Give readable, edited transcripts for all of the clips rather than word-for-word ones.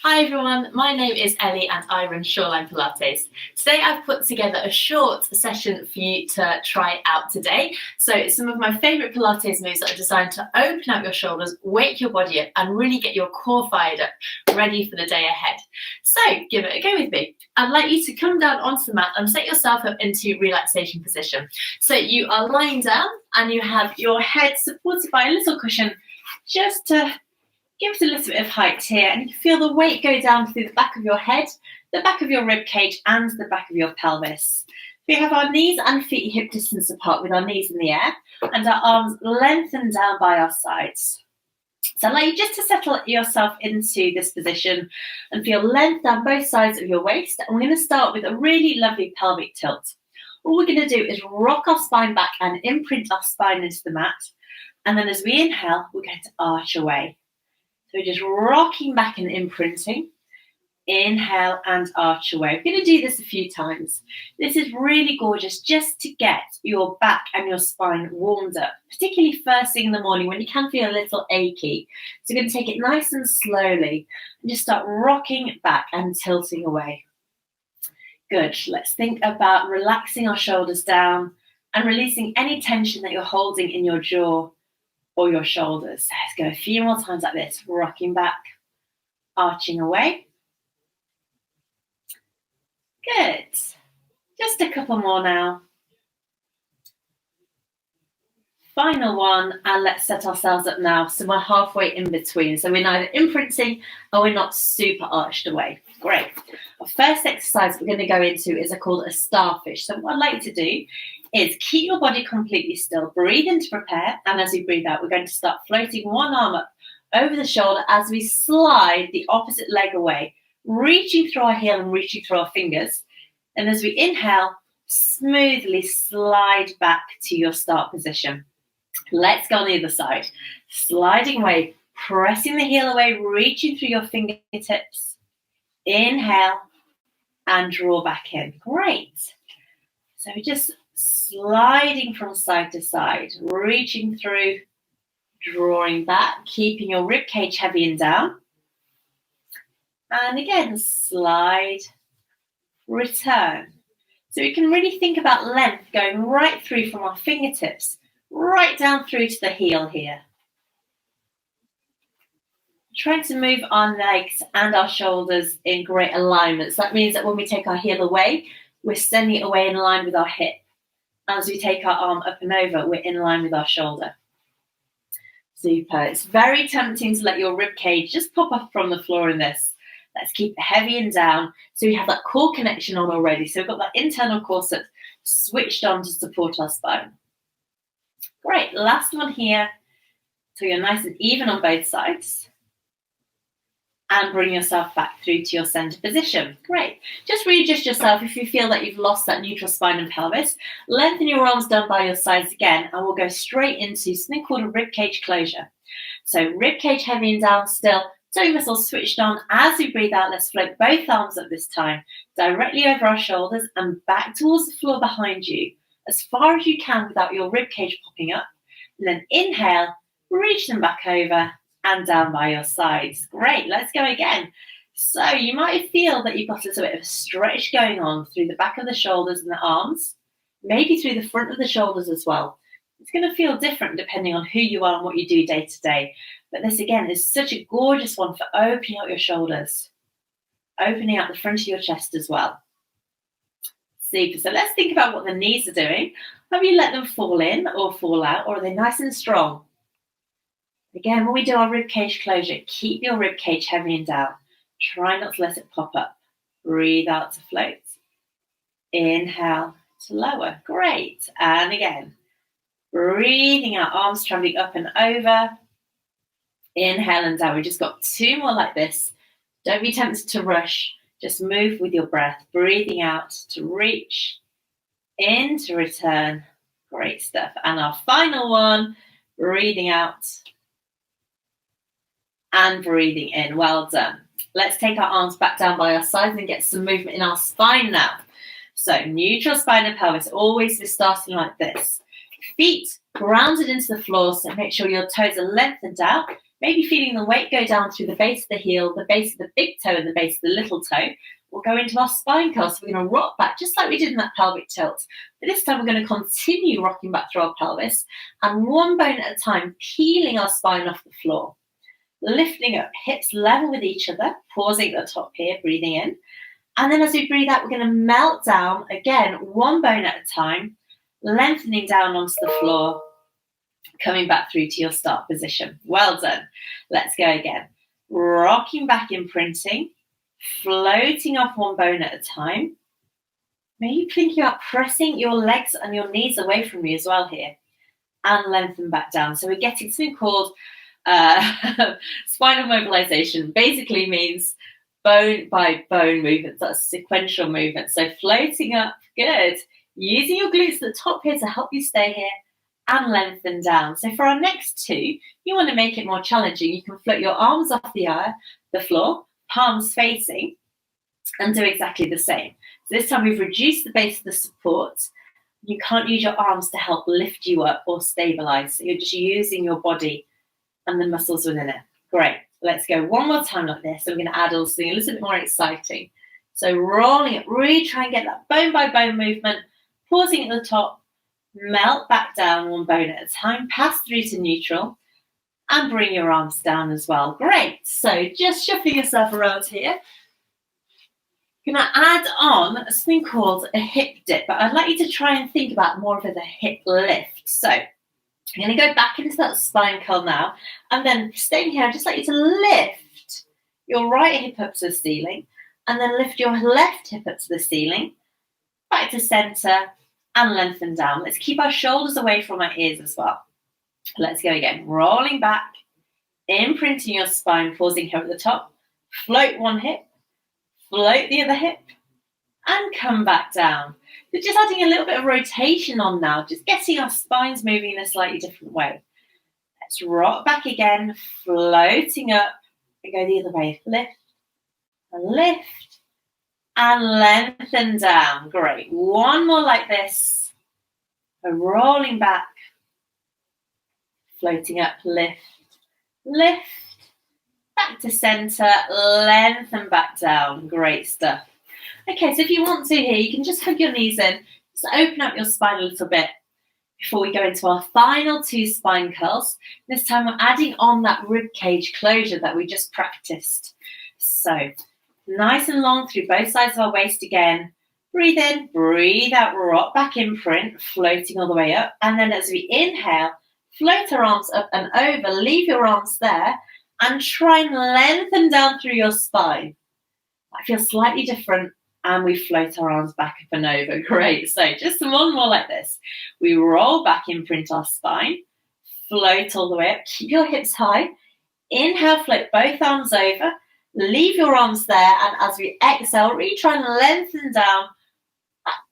Hi everyone, my name is Ellie and I run Shoreline Pilates. Today I've put together a short session for you to try out today. So some of my favourite Pilates moves that are designed to open out your shoulders, wake your body up and really get your core fired up, ready for the day ahead. So give it a go with me. I'd like you to come down onto the mat and set yourself up into relaxation position. So you are lying down and you have your head supported by a little cushion just to give it a little bit of height here, and you feel the weight go down through the back of your head, the back of your rib cage and the back of your pelvis. We have our knees and feet hip distance apart with our knees in the air and our arms lengthened down by our sides. So I'd like you just to settle yourself into this position and feel length down both sides of your waist. And we're going to start with a really lovely pelvic tilt. All we're going to do is rock our spine back and imprint our spine into the mat. And then as we inhale, we're going to arch away. So we're just rocking back and imprinting. Inhale and arch away. We're going to do this a few times. This is really gorgeous just to get your back and your spine warmed up, particularly first thing in the morning when you can feel a little achy. So we're going to take it nice and slowly and just start rocking back and tilting away. Good. Let's think about relaxing our shoulders down and releasing any tension that you're holding in your jaw or your shoulders. Let's go a few more times like this, rocking back, arching away. Good. Just a couple more now. Final one, and let's set ourselves up now. So we're halfway in between. So we're neither imprinting or we're not super arched away. Great. Our first exercise we're going to go into is called a starfish. So what I'd like to do is keep your body completely still. Breathe in to prepare, and as we breathe out, we're going to start floating one arm up over the shoulder as we slide the opposite leg away, reaching through our heel and reaching through our fingers. And as we inhale, smoothly slide back to your start position. Let's go on the other side. Sliding away, pressing the heel away, reaching through your fingertips. Inhale and draw back in. Great. So we're just sliding from side to side, reaching through, drawing back, keeping your rib cage heavy and down. And again, slide, return. So we can really think about length going right through from our fingertips, right down through to the heel here. Trying to move our legs and our shoulders in great alignment. So that means that when we take our heel away, we're sending it away in line with our hip. As we take our arm up and over, we're in line with our shoulder. Super. It's very tempting to let your rib cage just pop up from the floor in this. Let's keep it heavy and down so we have that core connection on already. So we've got that internal core set switched on to support our spine. Great. Last one here. So you're nice and even on both sides. And bring yourself back through to your center position. Great. Just readjust yourself if you feel that you've lost that neutral spine and pelvis. Lengthen your arms down by your sides again, and we'll go straight into something called a rib cage closure. So rib cage heavy and down still, tummy muscles switched on. As we breathe out, let's float both arms up this time, directly over our shoulders and back towards the floor behind you, as far as you can without your rib cage popping up. And then inhale, reach them back over and down by your sides. Great, let's go again. So you might feel that you've got a little bit of a stretch going on through the back of the shoulders and the arms, maybe through the front of the shoulders as well. It's going to feel different depending on who you are and what you do day to day. But this again is such a gorgeous one for opening out your shoulders, opening out the front of your chest as well. Super. So let's think about what the knees are doing. Have you let them fall in or fall out, or are they nice and strong? Again, when we do our rib cage closure, keep your rib cage heavy and down. Try not to let it pop up. Breathe out to float. Inhale to lower. Great. And again, breathing out, arms traveling up and over. Inhale and down. We just got two more like this. Don't be tempted to rush. Just move with your breath. Breathing out to reach. In to return. Great stuff. And our final one, breathing out. And breathing in. Well done. Let's take our arms back down by our sides and get some movement in our spine now. So neutral spine and pelvis. Always be starting like this. Feet grounded into the floor, so make sure your toes are lengthened out. Maybe feeling the weight go down through the base of the heel, the base of the big toe, and the base of the little toe. We'll go into our spine curl. So we're going to rock back just like we did in that pelvic tilt. But this time we're going to continue rocking back through our pelvis and one bone at a time, peeling our spine off the floor. Lifting up, hips level with each other, pausing at the top here, breathing in. And then as we breathe out, we're going to melt down, again, one bone at a time, lengthening down onto the floor, coming back through to your start position. Well done. Let's go again. Rocking back, imprinting, floating off one bone at a time. Maybe thinking about pressing your legs and your knees away from you as well here. And lengthen back down. So we're getting something called spinal mobilization. Basically means bone by bone movements. That's sequential movement. So floating up, good. Using your glutes at the top here to help you stay here and lengthen down. So for our next two, you want to make it more challenging. You can float your arms off the floor, palms facing, and do exactly the same. So this time we've reduced the base of the support. You can't use your arms to help lift you up or stabilize. So you're just using your body and the muscles within it. Great. Let's go one more time like this. I'm going to add something a little bit more exciting. So rolling it, really try and get that bone by bone movement, pausing at the top, melt back down one bone at a time, pass through to neutral, and bring your arms down as well. Great. So just shuffling yourself around here. Going to add on something called a hip dip, but I'd like you to try and think about more of it as a hip lift. So I'm going to go back into that spine curl now, and then staying here, I'd just like you to lift your right hip up to the ceiling, and then lift your left hip up to the ceiling, back to center, and lengthen down. Let's keep our shoulders away from our ears as well. Let's go again. Rolling back, imprinting your spine, pausing here at the top, float one hip, float the other hip, and come back down. So just adding a little bit of rotation on now, just getting our spines moving in a slightly different way. Let's rock back again, floating up, and go the other way. Lift, and lengthen down. Great. One more like this. Rolling back, floating up, lift, back to center, lengthen back down. Great stuff. Okay, so if you want to here, you can just hug your knees in, just open up your spine a little bit before we go into our final two spine curls. This time we're adding on that rib cage closure that we just practiced. So nice and long through both sides of our waist again. Breathe in, breathe out, rock back imprint, floating all the way up. And then as we inhale, float our arms up and over, leave your arms there, and try and lengthen down through your spine. That feels slightly different. And we float our arms back up and over. Great. So just one more like this. We roll back, imprint our spine, float all the way up. Keep your hips high. Inhale, float both arms over. Leave your arms there. And as we exhale, really try and lengthen down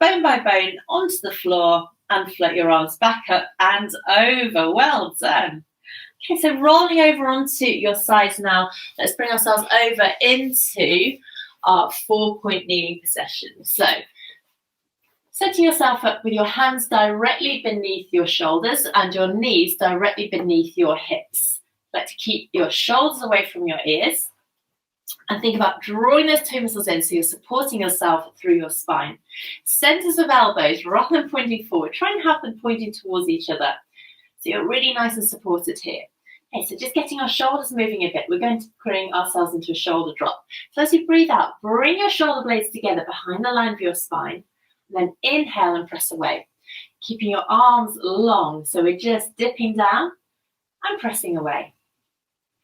bone by bone onto the floor and float your arms back up and over. Well done. Okay, so rolling over onto your sides now. Let's bring ourselves over into our 4-point kneeling position. So setting yourself up with your hands directly beneath your shoulders and your knees directly beneath your hips. Like to keep your shoulders away from your ears and think about drawing those toe muscles in so you're supporting yourself through your spine. Centers of elbows rather than pointing forward. Try and have them pointing towards each other so you're really nice and supported here. Okay, so just getting our shoulders moving a bit. We're going to bring ourselves into a shoulder drop. So as you breathe out, bring your shoulder blades together behind the line of your spine. And then inhale and press away. Keeping your arms long. So we're just dipping down and pressing away.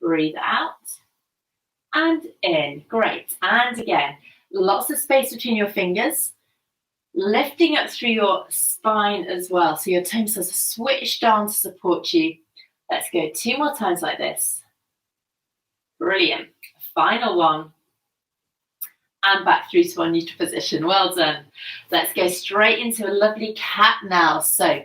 Breathe out and in. Great. And again, lots of space between your fingers. Lifting up through your spine as well. So your toe muscles are switched on to support you. Let's go 2 more times like this. Brilliant. Final one. And back through to our neutral position. Well done. Let's go straight into a lovely cat now. So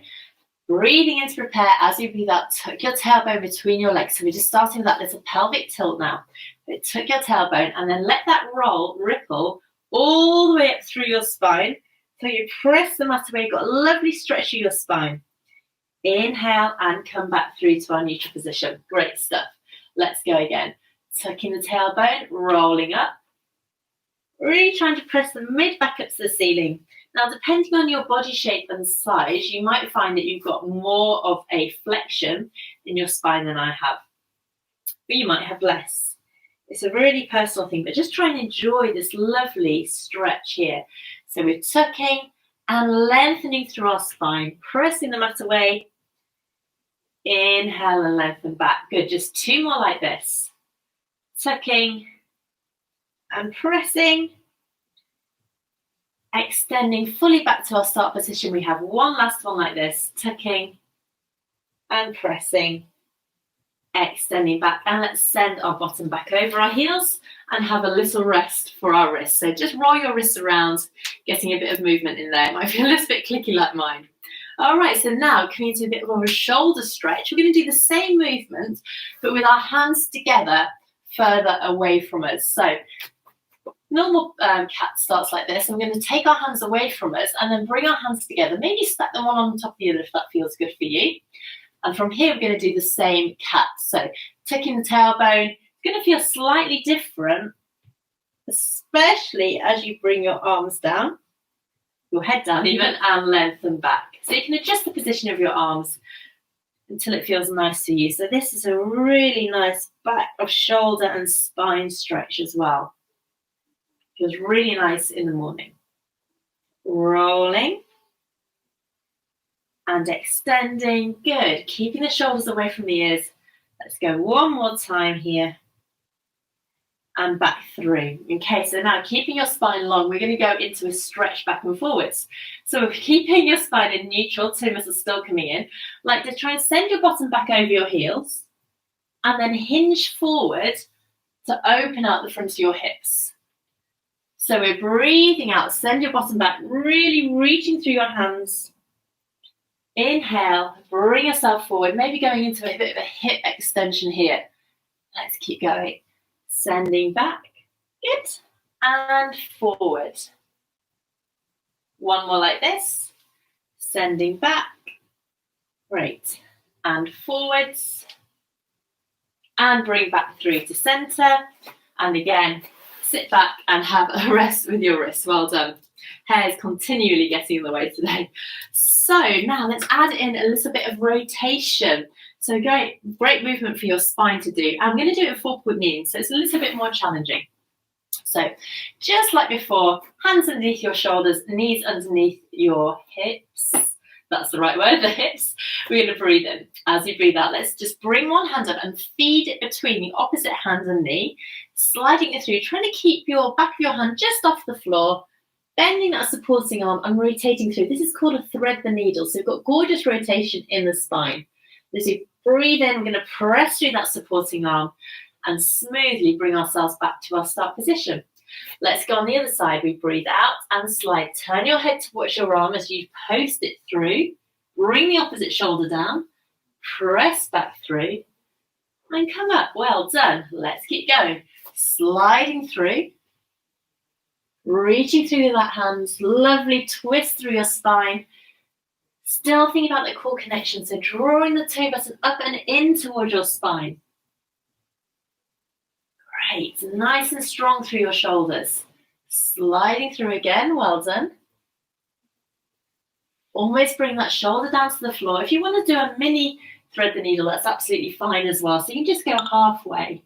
breathing in to prepare as you breathe out. Tuck your tailbone between your legs. So we're just starting with that little pelvic tilt now. Tuck your tailbone and then let that ripple all the way up through your spine. So you press the mat away. You've got a lovely stretch through your spine. Inhale and come back through to our neutral position. Great stuff. Let's go again. Tucking the tailbone, rolling up. Really trying to press the mid back up to the ceiling. Now, depending on your body shape and size, you might find that you've got more of a flexion in your spine than I have, but you might have less. It's a really personal thing, but just try and enjoy this lovely stretch here. So we're tucking and lengthening through our spine, pressing the mat away. Inhale and lengthen back. Good, just 2 more like this. Tucking and pressing. Extending fully back to our start position. We have one last one like this. Tucking and pressing. Extending back. And let's send our bottom back over our heels and have a little rest for our wrists. So just roll your wrists around, getting a bit of movement in there. It might feel a little bit clicky like mine. All right, so now coming into a bit of a shoulder stretch. We're going to do the same movement, but with our hands together further away from us. So normal cat starts like this. I'm going to take our hands away from us and then bring our hands together. Maybe stack them one on top of the other if that feels good for you. And from here, we're going to do the same cat. So tucking the tailbone. It's going to feel slightly different, especially as you bring your arms down, your head down even, and lengthen back. So you can adjust the position of your arms until it feels nice to you. So this is a really nice back of shoulder and spine stretch as well. Feels really nice in the morning. Rolling and extending. Good. Keeping the shoulders away from the ears. Let's go one more time here. And back through. Okay, so now keeping your spine long, we're going to go into a stretch back and forwards. So we're keeping your spine in neutral, 2 muscles still coming in. Like to try and send your bottom back over your heels and then hinge forward to open out the front of your hips. So we're breathing out, send your bottom back, really reaching through your hands. Inhale, bring yourself forward, maybe going into a bit of a hip extension here. Let's keep going. Sending back, good, and forward. One more like this. Sending back, great, and forwards. And bring back through to center. And again, sit back and have a rest with your wrists. Well done. Hair is continually getting in the way today. So now let's add in a little bit of rotation. So great movement for your spine to do. I'm going to do it in 4-point kneeling, so it's a little bit more challenging. So just like before, hands underneath your shoulders, knees underneath your hips. That's the right word, the hips. We're going to breathe in. As you breathe out, let's just bring one hand up and feed it between the opposite hand and knee, sliding it through, trying to keep your back of your hand just off the floor, bending that supporting arm and rotating through. This is called a thread the needle. So we've got gorgeous rotation in the spine. As you breathe in, we're going to press through that supporting arm and smoothly bring ourselves back to our start position. Let's go on the other side. We breathe out and slide. Turn your head towards your arm as you post it through. Bring the opposite shoulder down. Press back through and come up. Well done. Let's keep going. Sliding through. Reaching through with that hand. Lovely twist through your spine. Still thinking about the core connection. So drawing the toe button up and in towards your spine. Great. Nice and strong through your shoulders. Sliding through again. Well done. Always bring that shoulder down to the floor. If you want to do a mini thread the needle, that's absolutely fine as well. So you can just go halfway.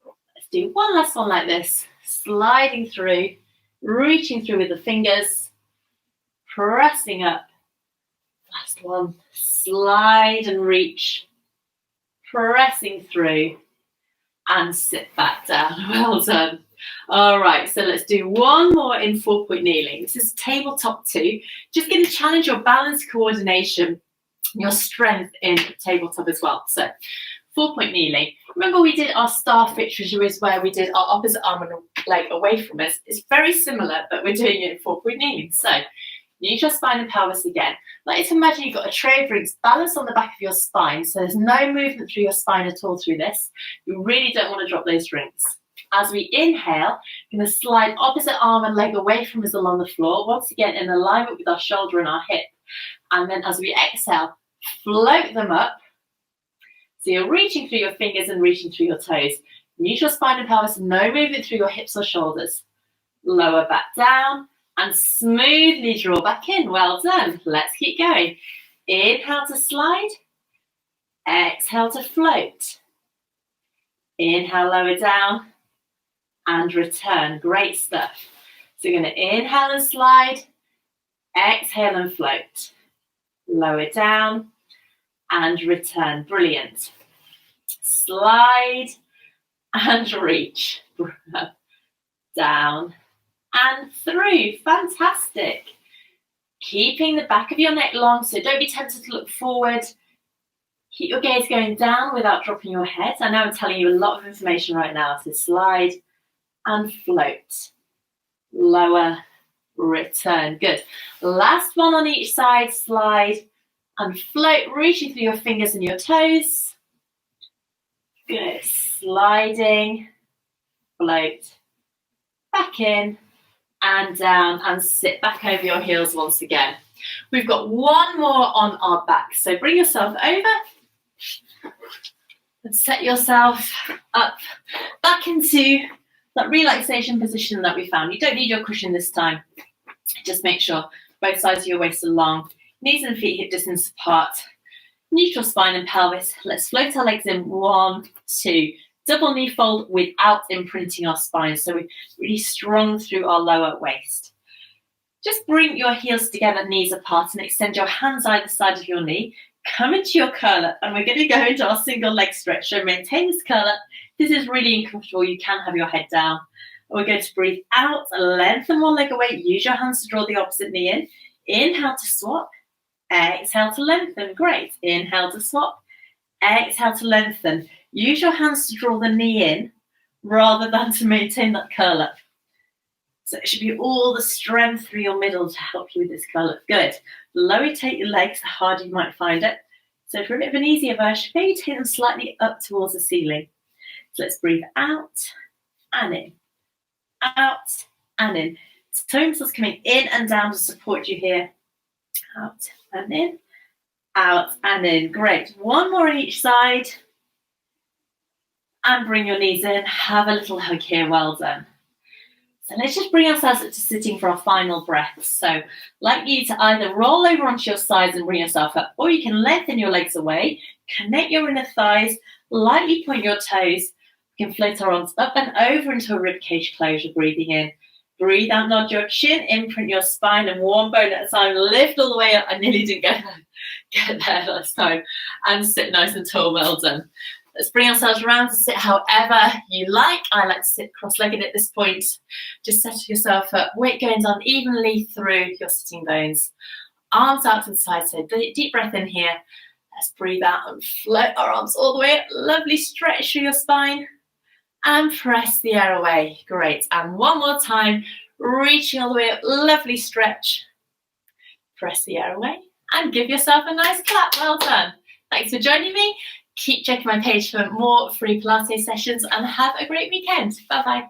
Let's do one last one like this. Sliding through, reaching through with the fingers, pressing up. Last one. Slide and reach, pressing through, and sit back down. Well done. All right, so let's do one more in 4-point kneeling. This is tabletop 2. Just going to challenge your balance, coordination, your strength in tabletop as well. So 4-point kneeling. Remember we did our starfish, which was where we did our opposite arm and leg away from us. It's very similar, but we're doing it in 4-point kneeling. So neutral spine and pelvis again. Like to imagine you've got a tray of rings balanced on the back of your spine. So there's no movement through your spine at all through this. You really don't want to drop those rings. As we inhale, we're going to slide opposite arm and leg away from us along the floor. Once again, in alignment with our shoulder and our hip. And then as we exhale, float them up. So So you're reaching through your fingers and reaching through your toes. Neutral spine and pelvis, no movement through your hips or shoulders. Lower back down and smoothly draw back in. Well done. Let's keep going. Inhale to slide. Exhale to float. Inhale, lower down and return. Great stuff. So you're going to inhale and slide. Exhale and float. Lower down and return. Brilliant. Slide and reach. Down and through. Fantastic. Keeping the back of your neck long, so don't be tempted to look forward. Keep your gaze going down without dropping your head. I know I'm telling you a lot of information right now. So slide and float. Lower, return. Good. Last one on each side. Slide and float, reaching through your fingers and your toes. Good. Sliding, float, back in and down, and sit back over your heels once again. We've got one more on our back. So bring yourself over and set yourself up back into that relaxation position that we found. You don't need your cushion this time. Just make sure both sides of your waist are long, knees and feet hip distance apart, neutral spine and pelvis. Let's float our legs in. 1, 2. Double knee fold without imprinting our spine. So we're really strong through our lower waist. Just bring your heels together, knees apart, and extend your hands either side of your knee. Come into your curl up, and we're going to go into our single leg stretch. So maintain this curl up. This is really uncomfortable. You can have your head down. We're going to breathe out, lengthen one leg away. Use your hands to draw the opposite knee in. Inhale to swap. Exhale to lengthen. Great. Inhale to swap. Exhale to lengthen. Use your hands to draw the knee in rather than to maintain that curl up. So it should be all the strength through your middle to help you with this curl up. Good. Lower take your legs, the harder you might find it. So for a bit of an easier version, maybe take them slightly up towards the ceiling. So let's breathe out and in. Out and in. Toe muscles coming in and down to support you here. Out and in. Out and in. Great. One more on each side. And bring your knees in. Have a little hug here. Well done. So let's just bring ourselves up to sitting for our final breath. So I'd like you to either roll over onto your sides and bring yourself up, or you can lengthen your legs away, connect your inner thighs, lightly point your toes. You can float our arms up and over into a ribcage closure, breathing in. Breathe out, nod your chin, imprint your spine, and one bone at a time. Lift all the way up. I nearly didn't get there last time. And sit nice and tall. Well done. Let's bring ourselves around to sit however you like. I like to sit cross-legged at this point. Just settle yourself up. Weight going down evenly through your sitting bones. Arms out to the side. So deep breath in here. Let's breathe out and float our arms all the way up. Lovely stretch through your spine. And press the air away. Great. And one more time. Reaching all the way up. Lovely stretch. Press the air away. And give yourself a nice clap. Well done. Thanks for joining me. Keep checking my page for more free Pilates sessions and have a great weekend. Bye-bye.